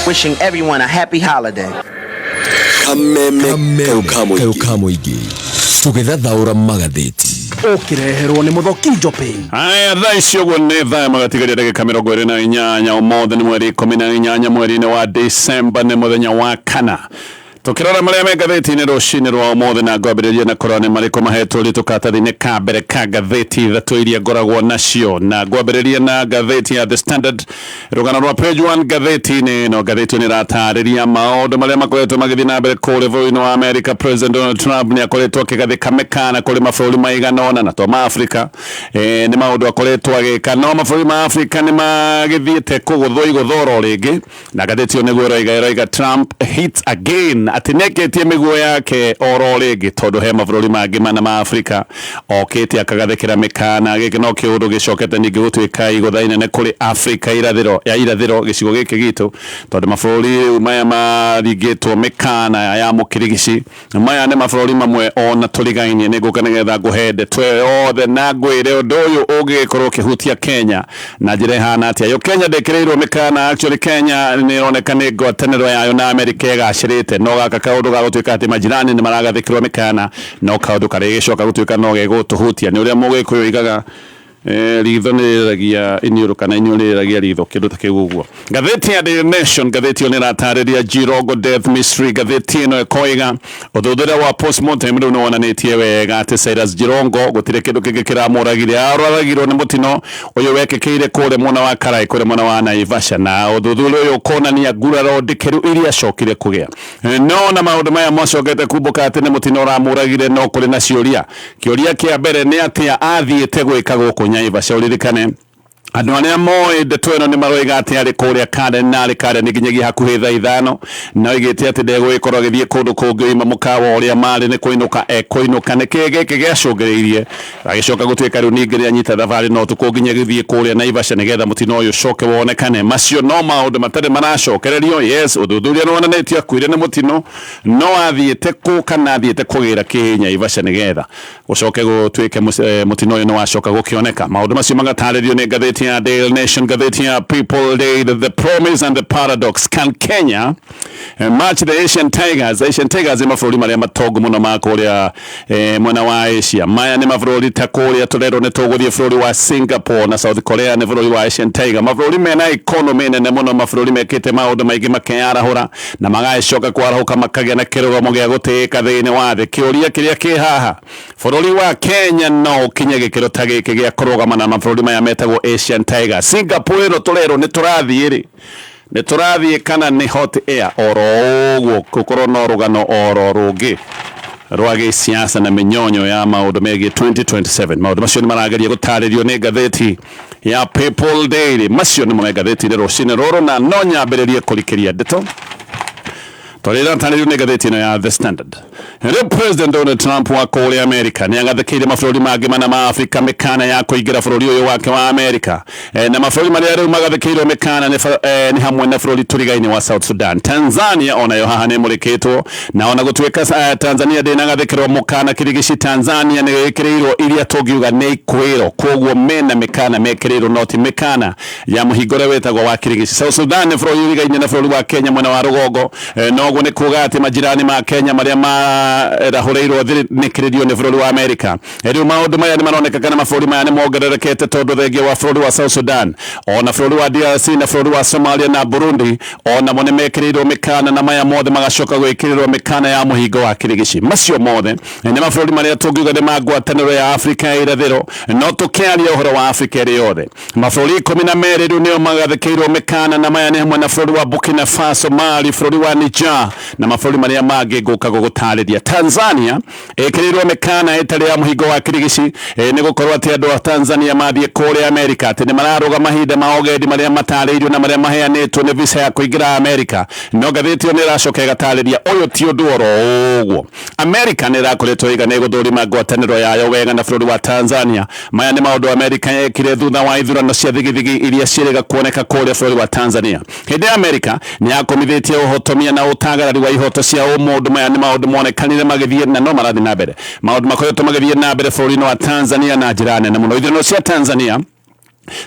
Wishing everyone a happy holiday. Kamuigi tugethathaura magatheti ukireherwo ni Muthoki Njopi. Aya thaa icio guo ni thaa magatigaria ndagika 28 umuthi ni mweri 18 mweri-ini wa December ni muthenya wa kana. Tukirora maria me gatheti-ini rucini rwa umuthi na ngwambiriria na korone mariko mahetwo ritukatathi-ini ka mbere ka gatheti ithatu iria ngoragwo nacio, na ngwambiriria na gatheti ya The Standard rugano rwa page 1 gatheti-ini no gatheti ni ratariria maundu maria makoretwo magithii na mbere kule bũrũri-inĩ wa America. President Donald Trump ni akoretwo akigathika mekana kuri mabũrũri maiganona na to ma Africa ni maundu akoretwo agika, no mabũrũri ma Africa ni magithiite kuguthwo iguthoro ringi, na gatheti ni guo raiga Trump hits again atineketie miguo yake oro ringi tondu he mabũrũri mangi mana ma Africa okite akagathikira mekana giki no kiundu gicokete ningi gutwika iguthaine ne kuri Africa irathiro gicigo giki gitu tondu mabũrũri maya marigitwo mekana ya mukirigici maya ni mabũrũri mamwe ona turigainie ni guka nigetha nguhende twe othe na ngwire undu uyu ungikorwo kihutia Kenya na njira hana atia. Yo Kenya ndekireirwo mekana, actually Kenya ni oneka ni ngwataniro yayo na America igacirite no gaka kaundu ga gutwika ati majirani ni maragathikirwo mekana no kaundu kari gicoka gutwika no gegutuhutia ni uria mugikuyu igaga ritho ni ragia iniuru kana iniuru ragia ritho kindu ta kiguguo. Gatheti ya The Nation gatheti ni ratariria Jirongo death mystery. Gatheti no ekoiga uthuthura wa postmortem ndu no wonanitie wega ati Cyrus Jirongo gutire kindu kingi kiramuragire aroragirwo ni mutino uyu wekekire kure mwana wa Karai kure mwana wa Naivasha, na uthuthura uyu konania nguraro ndikeru iria cokire kugia no na maundu maya macokete kubuka ati ni mutino ramuragire no kuri na ciuria kia mbere ni ati athiite gwika guku Naivasha. Uririkane andu aria moe ndeto ino ni maroiga ati ari kuria Karen na ari Karen nginyagia hakuhi thaa ithano na igite ati ndegwikorwo agithie kundu kungi ima mukawa uria mari ni kuinuka ni kige giacungiriirie agicoka gutwika riu ningiria nyita thavari no tukunginya githie kuria Naivasha nigetha mutino uyu coke wonekane. Macio no maundu matari maracokererio. Yes, uthuthuria no wonanitie akuire ni mutino no athiite ku kana athiite kugira ki Naivasha nigetha gucoke gutwike mutino uyu no wacoka gukioneka. Maundu macio magataririo ni gatheti ya Daily Nation, gatheti ya People Day, the promise and the paradox. Can Kenya match the Asian Tigers? Asian Tigers ni mabũrũri maria matogu muno ma kuria mwena wa Asia. Maya ni mabũrũri ta kuria turero ni tuguthie bũrũri wa Singapore na South Korea ni bũrũri wa Asian Tiger. Mabũrũri mena economy nene muno, mabũrũri mekite maundu maingi makeyarahura na magacoka kwarahuka makagia na kirugomo gia gutĩĩka thiini wa thĩ. Kiuria kiria ki haha, bũrũri wa Kenya no kinye gikiro ta giki gia kurugama na mabũrũri maya metagwo Asian Tiger. Singapore ro turero ni turathie kana ni hot air oro uguo gukorwo no rugano oro rungi rwa giciaca na minyonyo ya maundu megie 2027. Maundu macio ni marageria gutaririo ni gatheti ya People Daily. Macio ni mo gatheti ri rucini ruru na no nyambiririe kurikiria ndeto torira taniriu ni gatheti ya The Standard. President Donald Trump wa kule America ni agathikire mabũrũri mangi mana ma Africa mekana ya kuingira bũrũri uyu wake wa America na mabũrũri maria riu magathikirwo mekana ni hamwe na bũrũri turigaini wa South Sudan. Tanzania ona yo haha ni murikitwo na ona gutwika Tanzania ndina gathikirwo mukana kirigici. Tanzania ni gikiriirwo iria tungiuga ni ikwiro koguo mena mekana mekirirwo noti mekana ya muhingore wetagwo wa kirigici. South Sudan ni bũrũri urigaini na bũrũri wa Kenya mwena wa rugongo no guo ni kuga ati majirani ma Kenya maria rahureirwo thikiririo ni bũrũri wa America. Riu maundu maya ni maroneka kana mabũrũri maya ni mongererekete tondu thengia wa bũrũri wa South Sudan ona bũrũri wa DRC na bũrũri wa Somalia na Burundi ona mo ni mekirirwo mekana na maya mothe magacoka gwikirirwo mekana ya muhingo wa kirigici. Macio mothe ni mabũrũri maria tungiuga ni magwataniro ya Africa ya irathiro no tukiaria uhoro wa Africa iri yothe. Mabũrũri 12 riu nio magathikirwo mekana na maya ni hamwe na bũrũri wa Burkina Faso, Mali, bũrũri wa Niger na mabũrũri maria mangi nguka gugutariria. Tanzania ekirirwo mekana itari ya muhingo wa kirigici ni gukorwo ati andu a Tanzania mathie kure America ati ni mararuga mahinda ma ogendi maria matariirio na maria maheanitwo ni visa ya kuingira America. No gatheti ni racoka gatariria uyu ti undu oro uguo. America ni rakoretwo iga ni guthurima ngwataniro yayo wega na bũrũri wa Tanzania. Maya ni maundu America yekire thutha wa ithurano cia thigithigi iria cieriga kuoneka kure bũrũri wa Tanzania. Hindi America ni akomithitie uhotomia na mwagarari wa ihoto cia umundu maya ni maundu monekanire magithie na no marathi na mbere maundu makoretwo magithie na mbere bũrũri-inĩ wa Tanzania na njĩra nene mũno. Ithurano cia Tanzania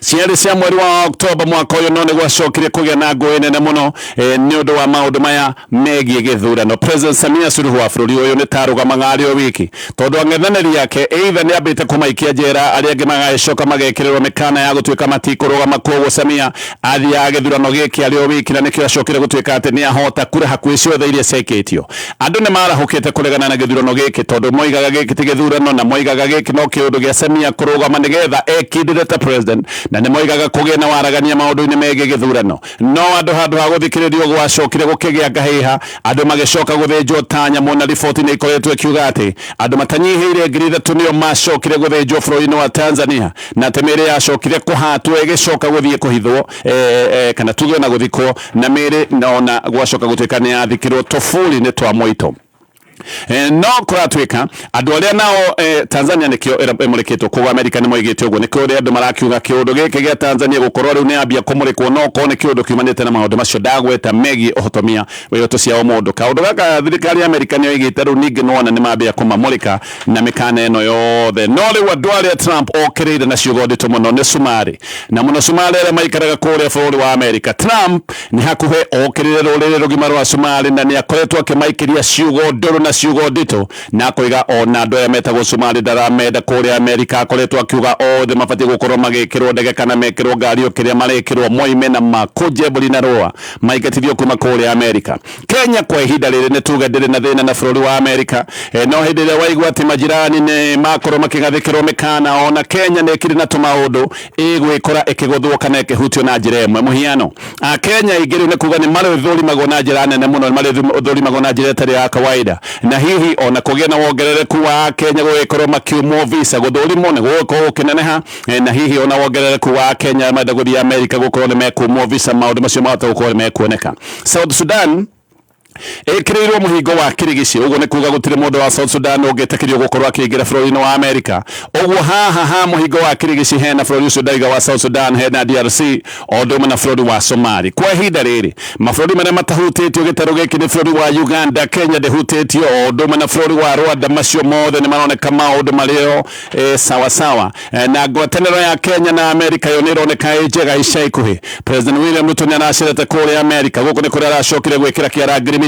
ciarĩ cia mweri wa Oktoba mwaka ũyũ no nĩ gwacokire kũgĩa na ngũĩ nene mũno nĩ ũndũ wa maũndũ maya megiĩ gĩthurano. President Samia Suluhu wa bũrũri ũyũ nĩ tarũgamaga arĩ o wiki tondũ ang'ethanĩri yake either nĩ ambĩte kũmaikia njera arĩa angĩ magagĩcoka magekĩrĩrwo mĩkana ya gũtuĩka matikũrũgama. Koguo Samia athiaga gĩthurano gĩkĩ arĩ o wiki na nĩkĩo acokire gũtuĩka atĩ nĩ ahota kura hakuhĩ ciothe iria ciaikĩtio. Andũ nĩ marahũkĩte kũregana na gĩthurano gĩkĩ tondũ moigaga gĩkĩ ti gĩthurano na moigaga gĩkĩ no kĩũndũ gĩa Samia kũrũgama nĩgetha ekindĩre ta president na nĩ moigaga kũgĩa na waragania maũndũ-inĩ megiĩ gĩthurano. No andũ handũ ha gũthikĩrĩrio gwacokire gũkĩgĩa ngahĩha, andũ magĩcoka gũthĩnjwo ta nyamũ na riboti nĩ ikoretwo ikiuga atĩ andũ matanyihĩire 3,000 nĩo macokire gũthĩnjwo bũrũri-inĩ wa Tanzania na atĩ mĩĩrĩ yacokire kũhatwo ĩgĩcoka gũthiĩ kũhithwo kana tuge na gũthikwo na mĩĩrĩ nona gwacoka gũtuĩka nĩ yathikĩrwo tũbũri-inĩ twa Moito. No kũratuĩka andũ arĩa nao Tanzania nĩkĩo ĩmũrĩkĩtwo kũu Amerika nĩ moigĩte ũguo nĩkĩo ũrĩa andũ marakiuga kĩũndũ gĩkĩ gĩa Tanzania gũkorwo rĩu nĩ ambia kũmũrĩkwo no korwo nĩ kĩũndũ kiumanĩte na maũndũ macio ndagweta megiĩ ũhotomia wa ihoto cia mũndũ. Kaũndũ gaka thirikari ya Amerika nĩ oigĩte rĩu ningĩ nona nĩ mambia kũmamũrĩka na mĩkana ĩno yothe. No rĩu andũ arĩa Trump okĩrĩire na ciugo nditũ mũno nĩ Somali na mũno Somali arĩa maikaraga kũrĩa bũrũri wa Amerika. Trump nĩ hakuhĩ okĩrĩire rũrĩrĩ rũgima rwa Somali na nĩ akoretwo akĩmaikĩria ciugo ndũrũ na ciugo nditũ na koiga ona andũ arĩa metagwo Somali ndaramenda kũrĩa Amerika. Akoretwo akiuga othe mabatiĩ gũkorwo magĩkĩrwo ndege kana mekĩrwo ngari o kĩrĩa marekĩrwo moime na makũnje mbũri na rũa maingatithio kuma kũrĩa Amerika. Kenya kwa ihinda rĩrĩ nĩ tuge ndĩrĩ na thĩna na bũrũri wa Amerika no hĩndĩ ĩrĩa waigua atĩ majirani nĩ makorwo makĩgathĩkĩrwo mĩkana ona Kenya nĩ ĩkĩrĩ na tũmaũndũ ĩgwĩkora ĩkĩgũthwo kana ĩkĩhutio na njĩra ĩmwe. Mũhiano Kenya ingĩ rĩu nĩ kuga nĩ marĩthũrimagwo na njĩra nene mũno, marĩthũrimagwo na njĩra ĩtarĩ ya kawaida na hihi ona kũgĩa na wongerereku wa Kenya gũgĩkorwo makiumwo visa gũthũrimwo nĩ gũgũkorwo gũkĩneneha na hihi ona wongerereku wa Kenya menda gũthiĩ Amerika gũkorwo nĩ mekumwo visa maũndũ macio mahota gũkorwo nĩ mekuoneka. South Sudan ĩkĩrĩirwo mũhingo wa kĩrĩgĩci ũguo nĩ kuga gũtirĩ mũndũ wa South Sudan ũngĩtĩkĩrio gũkorwo akĩingĩra bũrũri-inĩ wa Amerika. Ũguo haha mũhingo wa kĩrĩgĩci hena bũrũri ũcio ndaiga wa South Sudan, hena DRC o ũndũ ũmwe na bũrũri wa Somali. Kwa ihinda rĩrĩ mabũrũri marĩa matahutĩtio gĩtarũ gĩkĩ nĩ bũrũri wa Uganda, Kenya ndĩhutĩtio o ũndũ ũmwe na bũrũri wa Rwanda. Macio mothe nĩ maroneka maũndũ marĩo sawa sawa na ngwatanĩro ya Kenya na Amerika yo nĩ ĩroneka ĩ njega ica ikuhĩ. President William Ruto nĩ aracirete kũrĩa Amerika, gũkũ nĩ kũrĩa aracokire gwĩkĩra kĩara agreement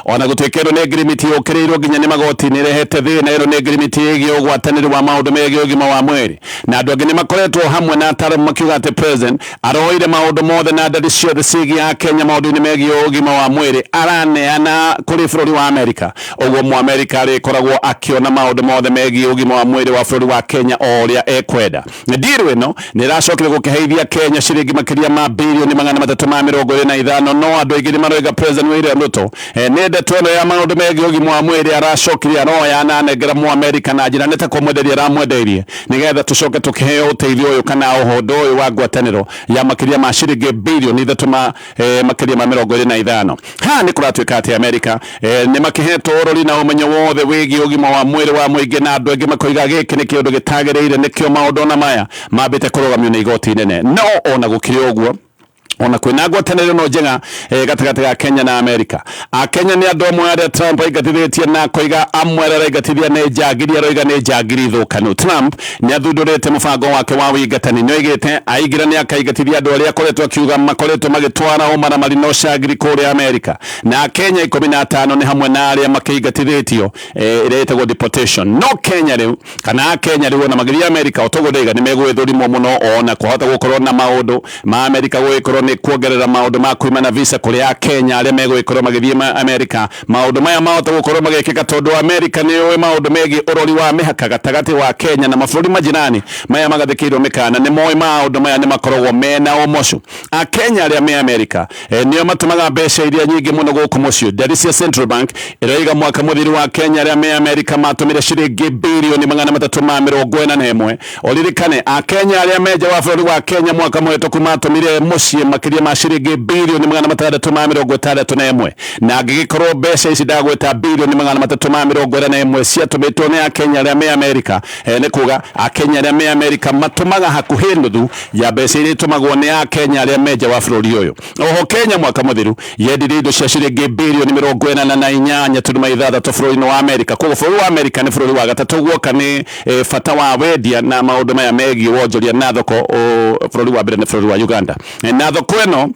ona gũtuĩka ĩno nĩ agreement yũkĩrĩirwo nginya nĩ magoti nĩ ĩrehete thĩna. Ĩno nĩ agreement ĩgiĩ ũgwatanĩri wa maũndũ megiĩ ũgima wa mwĩrĩ na andũ angĩ nĩ makoretwo hamwe na ataaramu makiuga atĩ president aroire maũndũ mothe na ndari ciothe ciĩgiĩ Kenya maũndũ-inĩ megiĩ ũgima wa mwĩrĩ araneana kũrĩ bũrũri wa Amerika. Ũguo Mũamerika arĩkoragwo akĩona maũndũ mothe megiĩ ũgima wa mwĩrĩ wa bũrũri wa Kenya o ũrĩa ekwenda. Deal ĩno nĩ ĩracokire gũkĩheithia Kenya ciringi makĩria ma bilioni 325 no andũ aingĩ nĩ maroiga president William Ruto nĩ ndeto ĩno ya maũndũ megiĩ ũgima wa mwĩrĩ aracokire aroya na anengera Mũamerika na njĩra nĩ ta kũmwenderia aramwendeirie nĩgetha tũcoke tũkĩheo ũteithio ũyũ kana ũhondo ũyũ wa ngwatanĩro ya makĩria ma ciringi bilioni 3 makĩria ma 25. Haha nĩ kũratuĩka atĩ Amerika nĩ makĩhetwo ũrori na ũmenyo wothe wĩgiĩ ũgima wa mwĩrĩ wa mũingĩ na andũ angĩ makoiga gĩkĩ nĩ kĩũndũ gĩtagĩrĩire nĩkĩo maũndũ ona maya mambĩte kũrũgamio nĩ igoti inene. No ona gũkĩrĩ ũguo ona kwĩna ngwatanĩro no njega gatagatĩ ga Kenya na Amerika. Kenya nĩ andũ amwe arĩa Trump aingatithĩtie na koiga amwe arĩa aingatithia nĩ njangiri, aroiga nĩ njangiri thũkanu. Trump nĩ athundũrĩte mũbango wake wa ũingatani, nĩ oigĩte aingĩra nĩ akaingatithia andũ arĩa akoretwo akiuga makoretwo magĩtwara ũmaramari na ũcangiri kũrĩa Amerika na Kenya 15 nĩ hamwe na arĩa makĩingatithĩtio ĩrĩa ĩtagwo deportation. No Kenya rĩu kana Kenya rĩu ona magĩthiĩ Amerika otogũdaiga nĩ megwĩthũrimwo mũno ona kũhota gũkorwo na maũndũ ma Amerika gũgĩkorwo nĩ kuongerera maũndũ ma kuuma na visa kũrĩa Kenya arĩa megwĩkorwo magĩthiĩ Amerika. Maũndũ maya mahota gũkorwo magĩkĩka tondũ Amerika nĩ yũĩ maũndũ megiĩ ũrori wa mĩhaka gatagatĩ wa Kenya na mabũrũri majirani maya magathĩkĩirwo mĩkana nĩ moĩ maũndũ maya nĩ makoragwo mena ũmocu. Kenya arĩa me Amerika nĩo matũmaga mbeca iria nyingĩ mũno gũkũ mũciĩ. Ndari cia Central Bank ĩroiga mwaka mũthiru wa Kenya arĩa me Amerika matũmire ciringi bilioni 341. Oririkane Kenya arĩa meja wa bũrũri wa Kenya mwaka mũhetũku matũmire mũciĩ makiria ma ciringi bilioni 661 na angigikorwo mbeca ici ndagweta bilioni 341 ciatumitwo ni Akenya arĩa me Amerika ni kuga Akenya arĩa me Amerika matumaga hakuhi nuthu ya mbeca iria itumagwo ni Akenya arĩa menja wa bũrũri ũyũ. Oho Kenya mwaka muthiru yendirie indo cia ciringi bilioni 48.6 bũrũri-inĩ wa Amerika. Koguo bũrũri wa Amerika ni bũrũri wa gatatũ guoka ni bata wa wendia na maũndũ maya megiĩ wonjoria na thoko. Bũrũri wa mbere ni bũrũri wa Uganda na thoko ĩno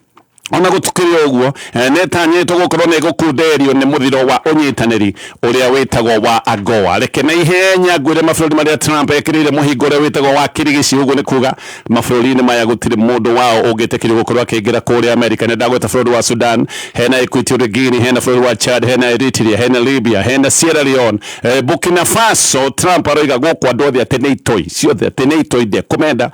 ona gutukiria uguo netanyitwo gukorwo ni gukunderio ni muthiro wa unyitaniri uria witagwo wa AGOA. Reke na ihenya ngwire mabũrũri maria Trump ekirire muhingo uria witagwo wa kirigici uguo ni kuga mabũrũri-inĩ maya gutiri mundu wao ungitikirio gukorwo akiingira kuria Amerika. Ni ndagweta bũrũri wa Sudan, hena Equatorial Guinea, hena bũrũri wa Chad, hena Eritrea, hena Libya, hena Sierra Leone, Burkina Faso. Trump aroiga guku andu othe ati ni itoi ciothe ati ni itoi de komenda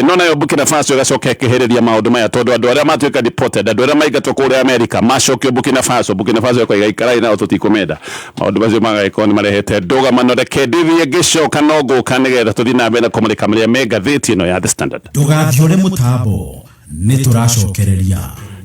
no nayo Burkina Faso igacoka ikihiriria maundu maya tondu andu aria matuika deported andu aria maigatwo kuria Amerika macokio Burkina Faso yoka igaikara nao tutikomenda maundu macio magaikwo ni marehete ndugamano. Reke ndithie ngicoka no nguka nigetha tuthii na mbere kumulika maria me ngathĩti ĩno ya The Standard. Ndugathiore mutambo ni turacokereria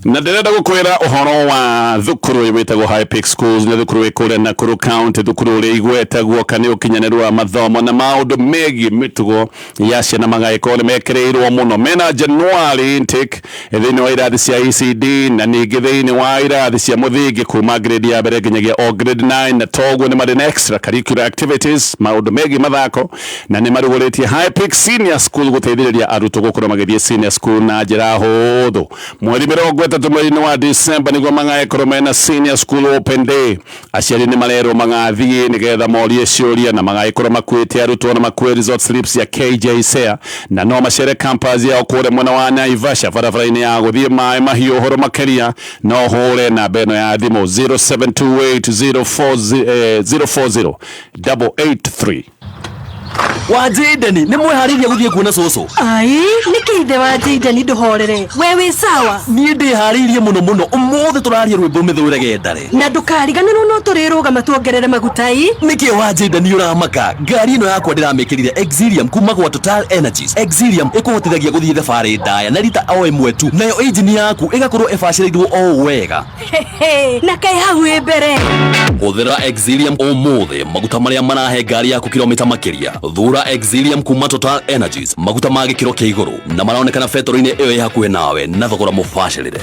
na ndirenda gukwira uhoro wa thukuru witagwo High Peak Schools na thukuru ikure na Nakuru County. Thukuru uri igwetagwo kani ukinyanĩru wa mathomo na maundu megiĩ mitugo ya ciana magaikwo ni mekirirwo muno mena January intake thĩinĩ wa irathi cia ECD na ningĩ thĩinĩ wa irathi cia muthingi kuma grade ya mbere nginyagia o grade 9 na toguo ni marĩ na extra curricular activities maundu megiĩ mathako na ni marugũrĩtie High Peak Senior School guteithĩrĩria arutwo gũkorwo magĩthiĩ senior school na njĩra hũthũ. Mweri 30 mweri wa December niguo magaikoro mena senior school open day. Aciari ni marerwo magathie nigetha morie ciuria na magaikoro makuite arutwo na makue resort slips ya KJSEA na no macere campus ya okure mwena wa Naivasha barabara-inĩ ya guthie mai mahiũ horo makeria no hore na beno ya thimo 0728040883. Wajideni ni mwehariria guthie kuona cucu. Ai nikinde Wajideni nduhorere wewe sawa Nie ndiharirie muno umuthi turaria rwimbo mithurege ndare na ndukariganirwo no turirugama tuongerere magutai. Niki Wajideni uramaka ngari ino yakwa ndiramikirire Exilium kuma kwa Total Energies. Exilium ikuhotithagia guthie thabari ndaya na rita o imwe tu nayo engine yaku igakorwo ibacĩrĩirwo o wega na kai hau mbere. Huthira Exilium umuthi maguta maria marahe ngari yaku kilomita makiria. Thura Exilium kuma Total Energies maguta ma gikiro kia iguru na maraonekana fetorine iyo yakuhe nawe na thogora mubacĩrĩre.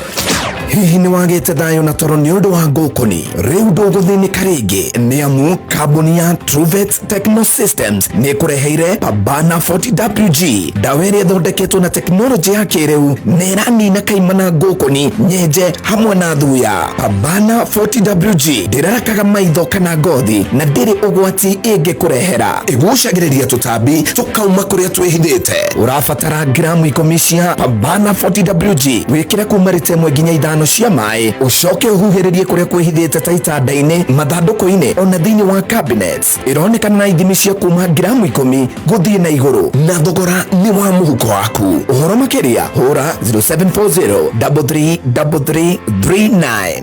Hihi ni wagite thayo na toro ni undu wa ngũkũni riu ndũgũthĩnĩka rĩngĩ nĩ amu kambuni ya Truvet Techno Systems nĩ kũreheire Pabana 40WG ndawa ĩrĩa ĩthondeketwo na teknolojĩ ya kĩrĩu nĩ ĩranina kaimana ngũkũni nyenje hamwe na thuya. Pabana 40WG ndĩrarakaga maitho kana ngothi na ndĩrĩ ũgwati ĩngĩkũrehera. Ĩgucagĩrĩria tũtambi tũkauma kũrĩa twĩhithĩte. Ũrabatara gramu 10 cia Pabana 40WG wĩkĩre kuma rita 1 nginya 5 cia mai ucoke uhuhĩrĩrie kũrĩa kwĩhithĩte ta itanda-inĩ mathandũkũ-inĩ ona thĩinĩ wa cabinets. Ironekana na ithimi cia kuma gramu 10 gũthiĩ na igũrũ na thogora nĩ wa mũhuko waku. Ũhoro makĩria hũra 0740333339.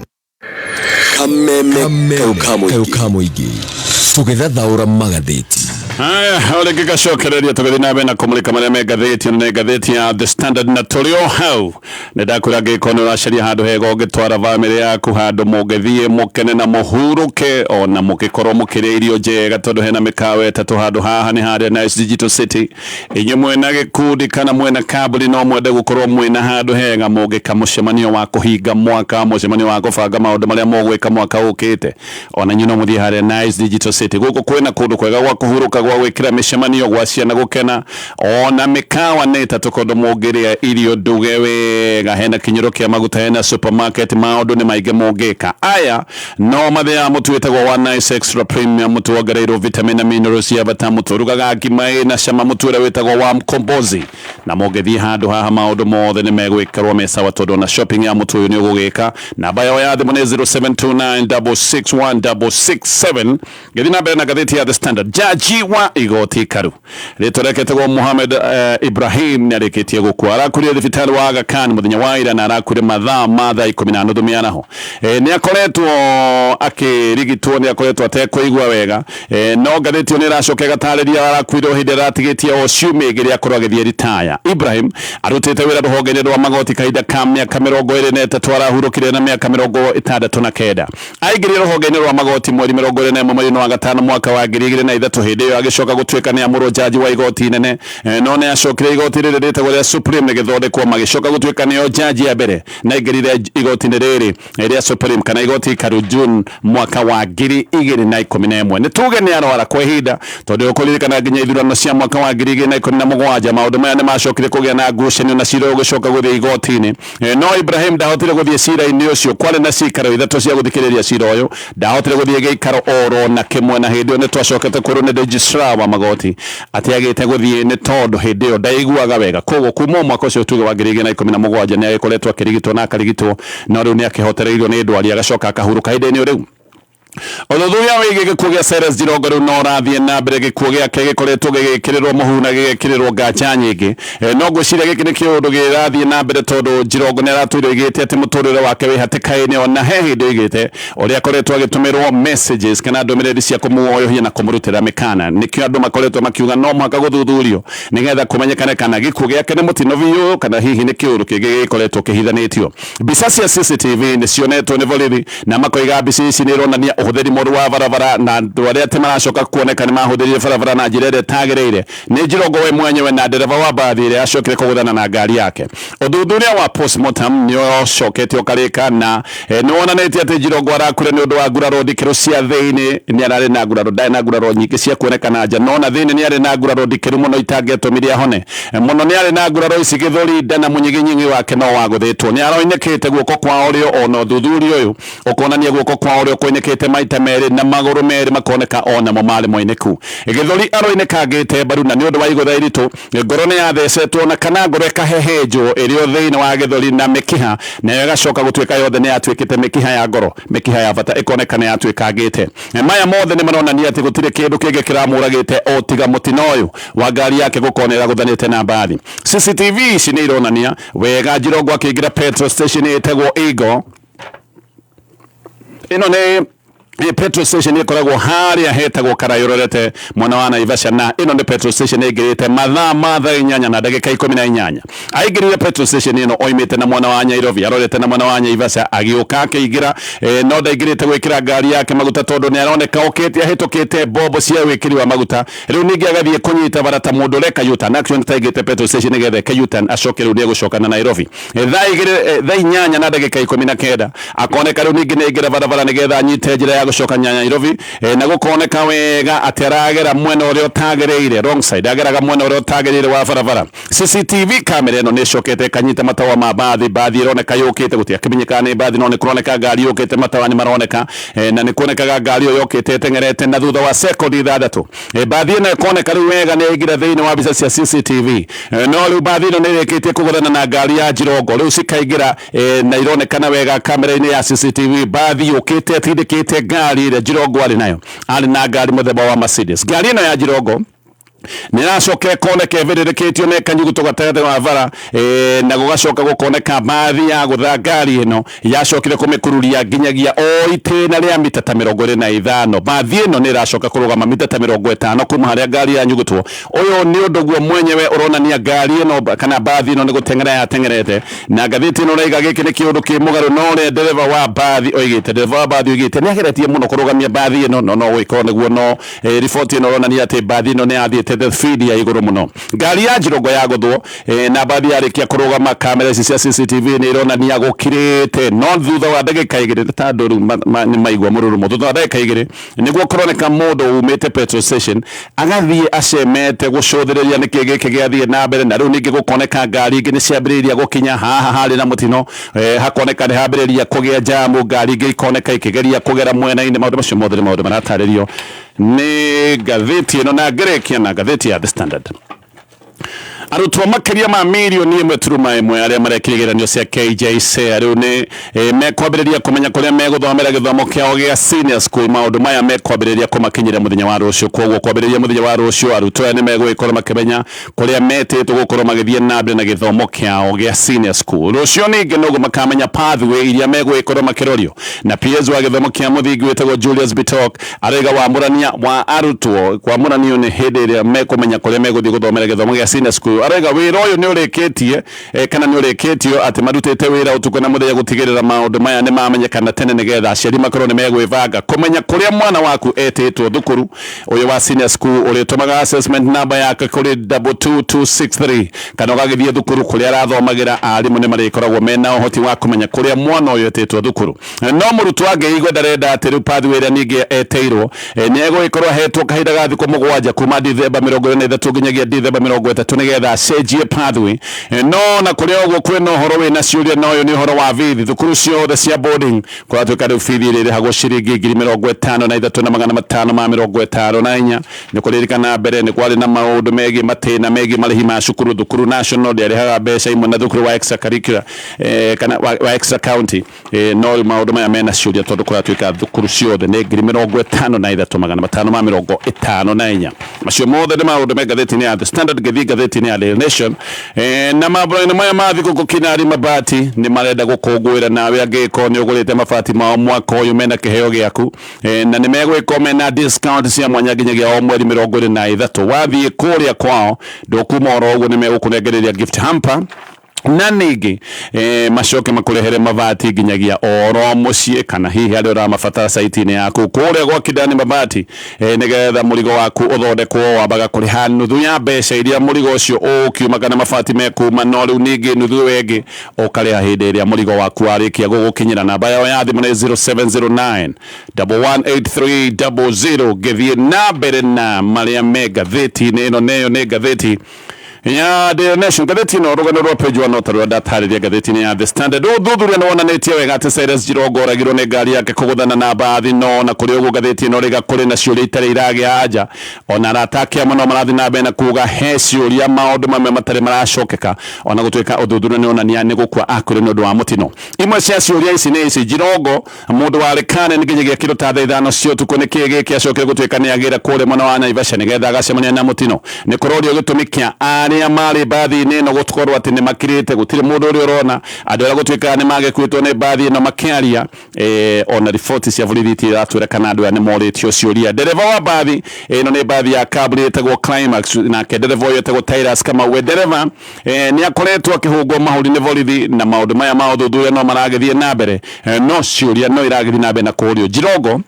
kameme kaukamũingĩ tũgĩthathaũra magathĩti. Haya, ole gigacokereria tugathi na bena kumulika maria me ngathĩti na ngathĩti ya The Standard na tulio hau ndakura gikono racaria handu hega ũgĩtwara family yaku handu mũgĩthie mũkene na mũhuruke ona mũgĩkorwo mũkĩrĩa irio njega tondu hena mĩkawa ĩtatũ handu haha nĩ harĩa Nice Digital City. Inyuĩ mwena gĩkundi kana mwena kambuni no mwende gũkorwo mwena handu hega mũgĩka mũcemanio wa kũhinga mwaka, mũcemanio wa kũbanga maũndũ marĩa mũgwĩka mwaka ũkĩte. Ona nyuĩ no mũthie harĩa Nice Digital City gũkũ kwĩna kũndũ kwega gwa kũhuruka gwa gwĩkĩra mĩcemanio gwa ciana gũkena ona mĩkawa nĩ ĩtatũ kũndũ mũngĩrĩa irio nduge wega. Hena kinyũro kĩa maguta, hena supermarket, maũndũ nĩ maingĩ mũngĩka. Aya no mathĩa mũtu wĩtagwo wa Nice Extra Premium, mũtu wongereirwo vitamin na minerals ya bata, mũtu ũrugaga ngima na cama, mũtu ũrĩa wĩtagwo wa mkombozi. Na mũngĩthiĩ handũ haha maũndũ mothe nĩ megwĩkarwo me sawa tondũ na shopping ya mũtu ũyũ nĩ ũgũgĩka. Namba yao ya thimũ nĩ 0729661667. Gĩthiĩ na mbere na ngathĩti ya The Standard. Jaji kwa igoti karu ritorekete go Mohamed Ibrahim nyareketie gukwa arakurie thibitari wa Aga Khan muthenya wa ira na arakurie mathaa 14 mianaho ni akoretwo akirigitwo ni akoretwo atekũigua wega no ngathĩti ni racoke gatariria arakuire hindi ratigitie o ciumigiri akorwo agithie retire. Ibrahim arutite wira ruhonge-ini rwa magoti kahinda ka miaka 23 arahurũkire na miaka 69 aingĩrire ruhonge-ini rwa magoti mweri 21 mweri wa gatano mwaka wa 2003 hindi iyo agicoka gutuika ni amũrwo jaji wa igoti inene no ni acokire igoti rĩrĩ rĩtagwo rĩa Supreme gĩthondekwo magicoka gutuika nĩyo jaji ya mbere na aingĩrire igoti-inĩ rĩrĩ rĩa Supreme kana igoti karu June mwaka wa 2011 ni tuge ni arwara kwa ihinda tondu ũkũririkana nginya ithurano cia mwaka wa 2017 maũndũ maya nĩ macokire kũgĩa na ngucanio na cira ũgĩcoka gũthiĩ igoti-inĩ no Ibrahim ndahotire gũthiĩ cira-inĩ ũcio kwarĩ na cikaro ithatũ cia gũthikĩrĩria cira ũyũ ndahotire gũthiĩ gĩikaro oro na kĩmwe na hĩndĩ ĩyo nĩ twacokete kwĩrwo nĩ registrar wa magoti atĩ agĩte gũthiĩ nĩ tondũ hĩndĩ ĩyo ndaiguaga wega koguo kuma mwaka ũcio tuge wa 2017 nĩ agĩkoretwo akĩrigitwo na akarigitwo no rĩu nĩ akĩhotereirio nĩ ndwari agacoka akahurũka hĩndĩ-inĩ rĩu Othuthuria wĩgiĩ gĩkuũ gĩa Cyrus Jirongo rĩu no ũrathiĩ na mbere gĩkuũ gĩake gĩkoretwo gĩgĩkĩrĩrwo mũhu na gĩgĩkĩrĩrwo ngaca nyingĩ no ngwĩciria gĩkĩ nĩ kĩũndũ gĩrathiĩ na mbere tondũ Jirongo nĩ aratwĩra oigĩte atĩ mũtũrĩre wake wĩ hatĩka-inĩ ona he hĩndĩ oigĩte ũrĩa akoretwo agĩtũmĩrwo messages kana ndũmĩrĩri cia kũmuoyohia na kũmũrutĩra mĩkana nĩkĩo andũ makoretwo makiuga no mũhaka gũthuthurio nĩgetha kũmenyekane kana gĩkuũ gĩake nĩ mũtino biũ kana hihi nĩ kĩũndũ kĩngĩ gĩkoretwo kĩhithanĩtio. Mbica cia CCTV nĩ cionetwo nĩ borithi na makoiga mbica ici nĩ ironania ũhũthĩri mũru wa barabara na andũ arĩa atĩ maracoka kuoneka nĩ mahũthĩrire barabara na njĩra ĩrĩa ĩtagĩrĩire nĩ Jirongo we mwenyewe na ndereba wa mbathi ĩrĩa acokire kũgũthana na ngari yake. Ũthuthuria wa postmortem nĩ ũcokete ũkarĩka na nĩ wonanĩtie atĩ Jirongo arakure nĩ ũndũ wa nguraro ndikĩru cia thĩinĩ nĩ ararĩ na nguraro ndarĩ na nguraro nyingĩ cia kuonekana nja no na thĩinĩ nĩ arĩ na nguraro ndikĩru mũno itangĩatũmire ahone mũno nĩ arĩ na nguraro ici gĩthũri nda na mũnyiginyigi wake no wagũthĩtwo nĩ aroinĩkĩte guoko kwa ũrĩo ona ũthuthuria ũyũ ũkonania guoko kwa ũrĩo kũinĩkĩte maita merĩ na magũrũ merĩ makoneka ona mo marĩ moinĩku gĩthũri aroinĩkangĩte mbaru na nĩ ũndũ wa igũtha iritũ ngoro nĩ yathecetwo na kana ngoro ĩkahehenjwo ĩrĩ o thĩinĩ wa gĩthũri na mĩkiha nayo ĩgacoka gũtuĩka yothe nĩ yatuĩkĩte mĩkiha ya ngoro mĩkiha ya bata ĩkoneka nĩ yatuĩkangĩte maya mothe nĩ maronania atĩ gũtirĩ kĩndũ kĩngĩ kĩramũragĩte o tiga mũtino ũyũ wa ngari yake gũkonera gũthanĩte na mbathi. CCTV ici nĩ ironania wega Jirongo akĩingĩra petrol station ĩtagwo Eagle ĩno nĩ petrol station ĩkoragwo harĩa hetagwo Karayũrorete mwena wa Naivasha na ĩno nĩ petrol station ĩngĩrĩte mathaa ma thaa 8 na ndagĩka 18 aingĩrire petrol station ĩno oimĩte na mwena wa Nyairobi arorete na mwena wa Naivasha agĩũka akĩingĩra no ndaingĩrĩte gwĩkĩra ngari yake maguta tondũ nĩ aroneka okĩte ahĩtũkĩte bombo cia wĩkĩri wa maguta rĩu ningĩ agathiĩ kũnyita bara ta mũndũ ũreka U-turn action taigĩte petrol station nĩgetha eke U-turn acoke rĩu nĩ egũcoka na Nairobi thaa 8 na ndagĩka 19 akoneka rĩu ningĩ nĩ aingĩra barabara nĩgetha anyite njĩra ya gũcoka Nairobi na gũkoneka wega atĩ aragera mwena ũrĩa ũtagĩrĩire wrong side ageraga mwena ũrĩa ũtagĩrĩire wa barabara. CCTV kamera ĩno nĩ ĩcokete kanyita matawa ma mbathi ĩroneka yũkĩte gũtiakĩmenyeka nĩ mbathi no nĩ kũroneka ngari yũkĩte matawa nĩ maroneka na nĩ kuonekaga ngari ĩyo yũkĩte ĩteng'erete na thutha wa sekondi 6 mbathi ĩno ĩkoneka rĩu wega nĩ yaingĩra thĩinĩ wa mbica cia CCTV no rĩu mbathi ĩno nĩ ĩrĩkĩtie kũgũthana na ngari ya Jirongo rĩu cikaingĩra na ironekana wega kamera-inĩ ya CCTV mbathi yũkĩte atindĩkĩte ngari Jirongo arĩ na ngari mũthemba wa Mercedes. Ngari ĩno ya Jirongo nĩ racoka ĩkoneka ĩbĩrĩrĩkĩtio na ĩkanyugutwo gatagatĩ wa bara na gũgacoka gũkoneka mbathi ya gũtha ngari ĩno yacokire kũmĩkururia nginyagia o itĩna rĩa mita ta 25 mbathi ĩno nĩ ĩracoka kũrũgama mita ta 50 kuma harĩa ngari yanyugutwo ũyũ nĩ ũndũ guo mwenyewe ũronania ngari ĩno kana mbathi ĩno nĩ gũteng'era yateng'erete na ngathĩti ĩno raiga gĩkĩ nĩ kĩũndũ kĩ mũgarũ no ũrĩa ndereba wa mbathi oigĩte nĩ ageretie mũno kũrũgamia mbathi ĩno no gũĩkorwo nĩguo no riboti ĩno ũronania atĩ mbathi ĩno nĩ yathiĩte the feed ya igũrũ mũno ngari ya Jirongo ya gũthwo na mbathi yarĩkia kũrũgama kamera ici cia CCTV nĩ ironania gũkirĩte no thutha wa ndagĩka 2 ta andũ nĩ maigua mũrũrũmo thutha wa ndagĩka 2 nĩguo kũroneka mũndũ umĩte petrol station agathiĩ acemete gũcũthĩrĩria nĩkĩ gĩkĩ gĩathiĩ na mbere na rĩu ningĩ gũkoneka ngari ingĩ nĩ ciambĩrĩria gũkinya haha harĩ na mũtino hakoneka nĩ hambĩrĩria kũgĩa jamu ngari ingĩ ikoneka ikĩgeria kũgera mwena-inĩ maũndũ macio mothe nĩ maũndũ maratarĩrio nĩ ngathĩti ĩno na ngerekia na ngathĩti ya The Standard. arutwo makiria ma milioni 1.1 aria marekirigeranio cia KJC ariu ni mekwambiriria kumenya kuria meguthomera githomo kiao gia senior school maundu maya mekwambiriria kumakinyira muthenya wa rucio koguo kwambiriria muthenya wa rucio arutwo ni megwikora makimenya kuria metitwo gukorwo magithie na mbere na githomo kiao gia senior school rucio ningi nogo makamenya pathway iria megwikora makirorio na PS wa githomo kia muthingi wetagwo Julius Bitok arega wa murania wa arutwo kwa muranio ni hindi iria mekumenya kuria meguthie guthomera githomo gia senior school arega wira uyu ni urikitie kana ni urikitio ati marutite wira utuko na muthenya gutigirira maundu maya ni mamenyekana tene nigetha aciari makorwo ni megwivanga kumenya kuria mwana waku etitwo thukuru uyu wa senior school uritumaga assessment number yake kuri 22263 kana gagithie thukuru kuria arathomagira arimu ni marikoragwo mena uhoti wa kumenya kuria mwana uyu etitwo thukuru no murutwo angeigwe ndarenda ati riu pathway ria ningi eteirwo ni egwikorwo hetwo kahinda ga thiku 7 kuma December 23 nginyagia December 30 nigetha acenjie pathway no na kuria uguo kwina uhoro wina ciuria no uyu ni uhoro wa bithi thukuru ciothe cia boarding kwa tuka riu bithi ri hago ciringi 53,554 ni kuririkana mbere ni kwari na maundu megi matena megi marihi ma cukuru thukuru national ri haga mbeca imwe na thukuru wa extracurricular kana wa extra county no maundu maya mena ciuria tondu kwa tuka thukuru ciothe ni 53,554 macio mothe ni maundu me gatheti-ini ya The Standard gatheti-ini ya Daily Nation na mabroini maya mathi gukinari mabati ni marenda gukungwira nawe angiko ni ugurite mabati mao mwaka uyu mena kiheo giaku na ni megwiko mena discount cia mwanya nginyagia o mweri 23 wathie kuria kwao ndukuma oro uguo ni megukunengereria gift hamper na ningi macoke makurehere mabati nginyagia oro mucie kana hihi ari ora mabatara site-ini yaku kuria gwa kidani mabati nigetha murigo waku uthondekwo wambaga kuriha nuthu ya mbeca iria murigo ucio ukiuma kana mabati mekuma no riu ningi nuthu wengi ukariha hindi iria murigo waku arikia gugukinyira namba yao ya thimu ni 0709 118300 githie na mbere na maria mega theti-ini ino neyo ni gatheti ya The Nation gatheti no rugano rwa page wa notaro datariria gatheti-ini ya The Standard uthuthuria no wonanitie wega ati Cyrus Jirongo oragirwo ni ngari yake kuguthana na bathi no na kuri uguo gatheti no riga kuri na ciuria itari iragia anja ona aratakia muno marathi na mbere na kuga he ciuria maundu mamwe matari maracokeka ona gutwika uthuthuria ni onania ni gukwa akuri no ndu wa mutino imwe cia ciuria ici ni ici Jirongo mundu wa rekane nginyagia kiro ta 5 cio tuko ni kigi kiacokire gutwika ni agira kuri mwana wa Naivasha nigetha agacemania na mutino ni kurorio gitumikia aria mari bathi ni no gutkorwo ati ni makirite gutire mundu uri urona andu ara gutwika ni magekwitwo ni bathi no makiaria ona report cia validity atwira kana andu ni moritio ciuria dereva wa bathi no ni bathi ya Cabri etagwo Climax na ke dereva yetagwo Tyrus kama we dereva ni akoretwo akihungwo mahuri ni validity na maundu maya ma uthuthuria no maragithie na mbere no ciuria no iragithie na mbere na kurio Jirongo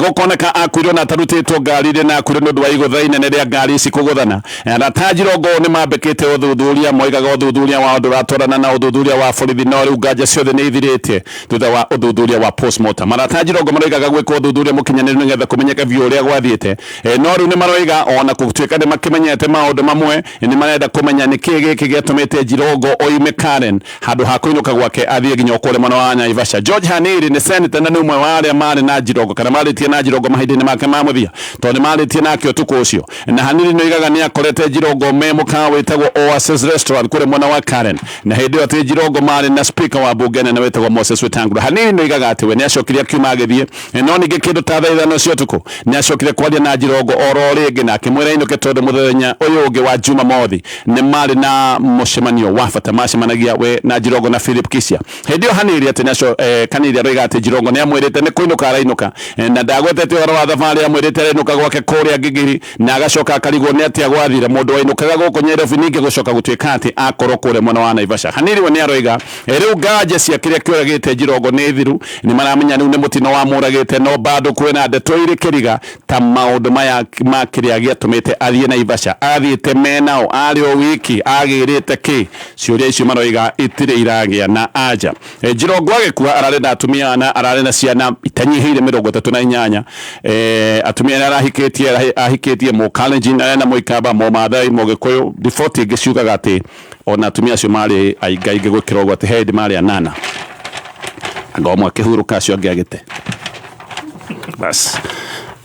gukoneka akwirwo na tarutitwo ngari ri na akwirwo ndu wa igutha inene ria ngari ici kuguthana na Jirongo ni mambikite uthuthuria moigaga uthuthuria wa undu ratwarana na uthuthuria wa borithi no riu nganja ciothe ni ithirite thutha wa uthuthuria wa postmortem Jirongo maroigaga gwika uthuthuria mukinyaniru nigetha kumenyeka biu uria gwathiite no riu ni maroiga ona gutwika ni makimenyete maundu mamwe ni marenda kumenya ni kii giki giatumite Jirongo oime Karen handu ha kuinuka gwake athie nginya okore mwana wa Naivasha George Haniri ni senator na ni umwe wa aria mari na Jirongo kana malitie na Jirongo mahindini make mamuthia to ni malitie nake utuku ucio na Haniri no igaga ni akorete Jirongo me mukawa wetagwo Oasis Restaurant kure mwana wa Karen na hindi ati Jirongo mari na speaker wa bunge na wetagwo Moses Wetangula Haniri no igaga ati we ni acokiria kiuma agithie no ningi kindu ta 5 cio tuku ni acokire kwaria na Jirongo oro ringi na kimwira inuke tondu muthenya uyu ungi wa Juma Mothi ni mari na mucemanio wa bata macemanagia we na Jirongo na Philip Kisia hindi Haniri ati nacio kaniri roiga ati Jirongo ni amwirite ni kuinuka arainuka na ndagwetete oro wa thabari amwirite arainuka gwake kuria Ngigiri na agacoka akarigwo ni atia gwathire mundu wainukaga guku Nyairobi ningi gucoka gutwika ati akoro kure mwana wa Naivasha Haniri we ni aroiga riu nganja cia kiria kioragite Jirongo ni thiru ni maramenya riu ni mutino wa muragite no bado kwena ndeto iri kiriga ta maundu maya makiria giatumite athie Naivasha athiite menao ari o wiki agirite ki ciuria icio maroiga itire iragia na anja Jirongo agikua ararenda atumia na ararenda ciana itanyihire 38 atumia ahikitie mu Kalenjin na Muikamba mu Maathai mu Gikuyu report ingiciugaga ati ona atumia acio mari aingainge gwikirwo ati head mari anana ngomwe akihuruka acio angiagite bas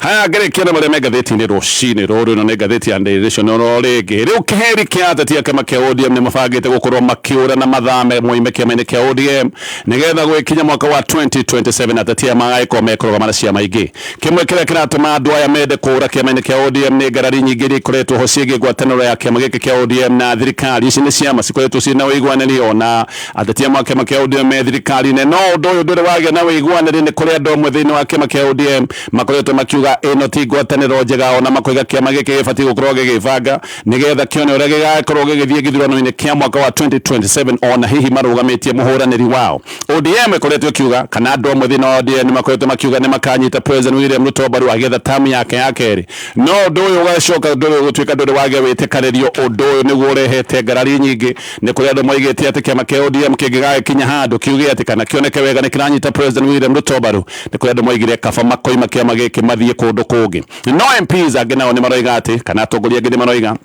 haya gerekia na mareme gatheti ni roshini roro no ne gatheti ya Daily Nation no rege riu keheri kia tatia kama kia ODM ni mafagite gukorwo makiura na mathame moime kia maine kia ODM nigetha gwikinya mwaka wa 2027 atatia magaiko mekoro mara cia maigi kimwe kira kiratuma andu aya mende kura kia maine kia ODM ni ngarari nyingi ri koretwo ho ciege gwataniro ya kia magike kia ODM na thirikari ici ni ciama cikoretwo cina wiguanĩrio na atatia mwaka kia ODM me thirikari ne no ndoyo ndore wage na wiguanĩrio ni kuri andu amwe thiini wa kia kia ODM makoretwo makiuga eno ti gwataniro njega ona makoiga kia magike gibati gukorwo gigibanga nigetha kione uria gigakorwo gigithie githurano-ini kia mwaka wa 2027 ona hihi marugamitie muhuraniri wao ODM ikoretwo kiuga kana andu amwe thiini wa ODM makoretwo makiuga ni makanyita President William Ruto baru agetha tamu yake ya keri no ndoyo ugacoka ndoyo gutwika ndoyo wage witikaririo ndoyo niguo urehete ngarari nyingi ni kuri andu moigite ati kia make ODM kigigae kinya handu kiuge ati kana kioneke wega ni kiranyita President William Ruto baru ni kuri andu moigire kaba makoima kia magike mathie kundu kungi no MPs angi nao ni maroiga ati kana atongoria angi ni maroiga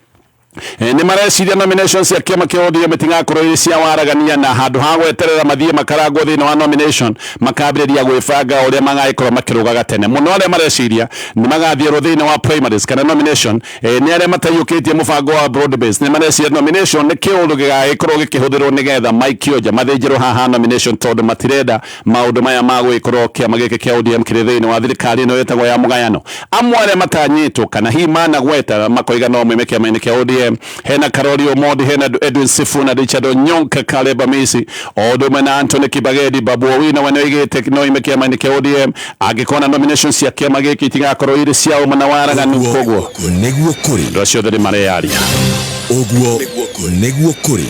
ni mareciria nominations ya kiama kia ODM tingakorwo cia waragania na handu ha gweterera mathie makaragwo thini wa nomination makambiriria gwibanga uria magaikorwo makirugaga tene muno aria mareciria ni magathie thini wa primaries kana nomination ni aria matayukitie mubango wa broad base ni mareciria nomination ni kiundu gigaikorwo gikihuthirwo nigetha maikioja mathinjirwo haha nomination tondu matirenda maundu maya magwikorwo kiama giki kia ODM kiri thini wa thirikari no yetagwo ya mugayano amwe aria matanyitwo kana hi mana gweta makoiga no mwime kiama-ini kia ODM hena Karori Omondi hena Edwin Sifuna Richard Onyonka Caleb Amisi Odome na Anthony Kibagedi Babu Owino wanoige tekno imekia maini kia ODM agikona nominations ya kia mageki itingakorwo iri ciao manawaraga nukogwo neguo kuri ndo cio thiri marearia ogwo neguo kuri